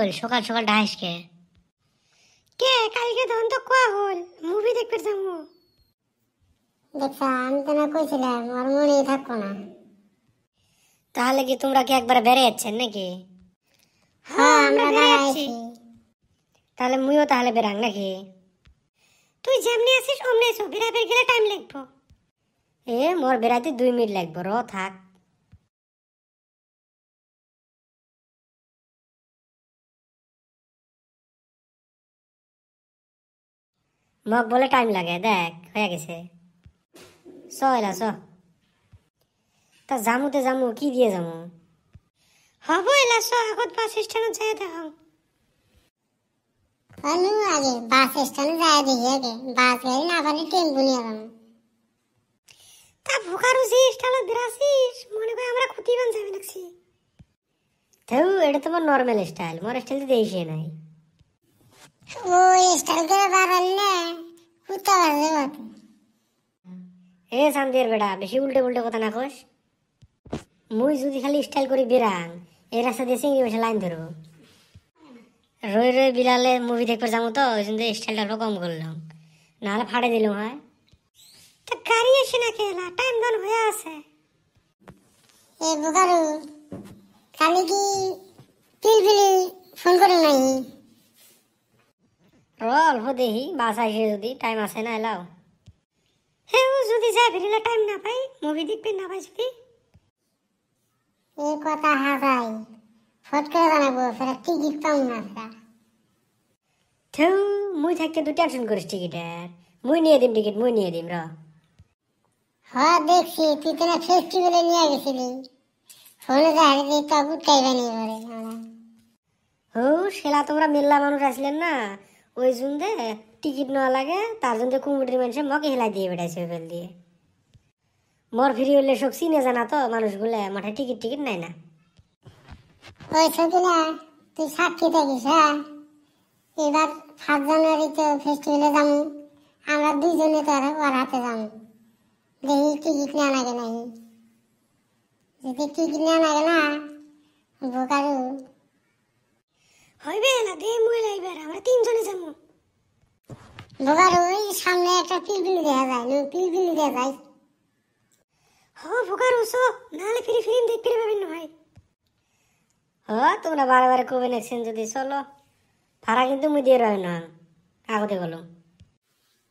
হল সকাল সকাল ডাইসকে কে কালকে তখন তো কোয়া হল মুভি দেখতে যাবো দেখছা আমি তো না কইছিলাম আর মনেই থাকবো না। তাহলে কি তোমরা কি একবার বেড়ে যাচ্ছেন নাকি? হ্যাঁ আমরা বেড়াইছি। তাহলে মুইও তাহলে বেরাং নাকি? তুই যেমনি আছিস অমনি এসো, বেড়াবের গেলে টাইম লাগবো। মোর বেড়াইতে 2 মিনিট লাগবো, থাক। মগ বলে টাইম লাগে, দেখ হয়ে গেছে। এলা তা জামুতে জামু কি দিয়ে যামু? হব এলা আগত বাস স্ট্যান্ডে যায় দেখাও। আগে বাস স্ট্যান্ডে যায় দেখি আগে, বাস গাড়ি না পারি টেম্পু নিয়ে যাবো। তা ভোকারু যে স্টাইলে বেরাসিস মনে করে আমরা খুঁটি বান যাবে নাকি? এটা তোমার নরমাল স্টাইল, মোর স্টাইল তো দেইছে নাই। ওই স্টাইল করে বাড়ালে কুত্তা বাজে মত। সান্দির বেড়া বেশি উল্টে উল্টে কথা না কস। মুই যদি খালি স্টাইল করি বেরাং এই রাস্তা দিয়ে সিঙ্গি বসে লাইন ধরবো। রই রই বিলালে মুভি দেখতে যাবো তো ওই জন্য স্টাইলটা একটু কম করলাম, নাহলে ফাড়ে দিলাম। হয় তা গাড়ি এসে না খেলা টাইম গান হয়ে আছে। বুকারু কালি কি পিলপিলি ফোন করে নাই? অল্প দেখি বাস আসে যদি টাইম আছে না এলাও। যদি যায় ফিরিলে টাইম না পাই মুভি দেখবে না পাই যদি এই কথা হাসাই ফট করে জানাবো ফেরা টিকিট পাও না ফেরা। মুই থাকতে তুই টেনশন করিস টিকিটের, মুই নিয়ে দিম টিকিট, মুই নিয়ে দিম। হ্যাঁ দেখছি তুই তো না ফেস্টিভ্যালে নিয়ে গেছিলি, ফোনে দেখা দিই তো উঠাইবে নি বলে। সেলা তোমরা মেল্লা মানুষ আসলেন না, ওই জন্য টিকিট নেওয়া লাগে, তার জন্য কুমিটির মানুষে মকে হেলাই দিয়ে বেড়াইছে ফেল দিয়ে। মর ফিরি হলে সব চিনে জানা তো মানুষগুলো, মাঠে টিকিট টিকিট নাই না। ওই ছবি না তুই সাক্ষী থাকিস। হ্যাঁ এবার 5 জানুয়ারিতে ফেস্টিভ্যালে যাবো আমরা দুইজনে, তো ওর হাতে যাবো দেখি টিকিট নেওয়া লাগে নাই। যদি টিকিট নেওয়া লাগে না বোকারু হইবে না দে মুই লাইবে, আমরা 3 জনে যাবো। বোকারু ওই সামনে একটা পিলপিলি দেখা যায়, পিলপিলি দেখা যায়। বোকার উসো নালে ফিরি ফিল্ম দেখতে পাবেন না ভাই। তোমরা বারে বারে কবে নেছেন যদি চলো, ভাড়া কিন্তু মুই দিয়ে রয় না আগতে গেল।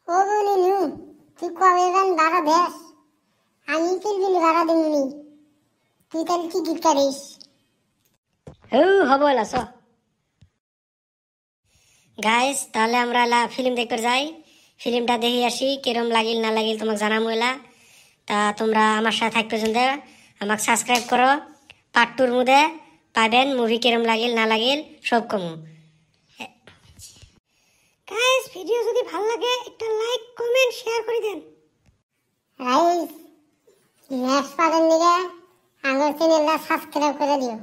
ও বলি নু তুই কবে যান ভাড়া দেস, আমি পিলপিলি ভাড়া দিমুনি, তুই তাহলে টিকিট কাটিস। হবো এলা গাইস, তাহলে আমরা ফিল্ম দেখতে যাই, ফিল্মটা দেখে আসি কিরম লাগিল না লাগিল তোমাকে জানাবো এলা। তা তোমরা আমার সাথে থাকতে শুনতে আমাকে সাবস্ক্রাইব করো, পার্ট 2 মধ্যে পাবেন মুভি কিরম লাগিল না লাগিল সব কমু। গাইস ভিডিও যদি ভালো লাগে একটা লাইক কমেন্ট শেয়ার করে দেন। রাইস নেক্সট পার্টের নিগে আমার চ্যানেলটা সাবস্ক্রাইব করে দিও।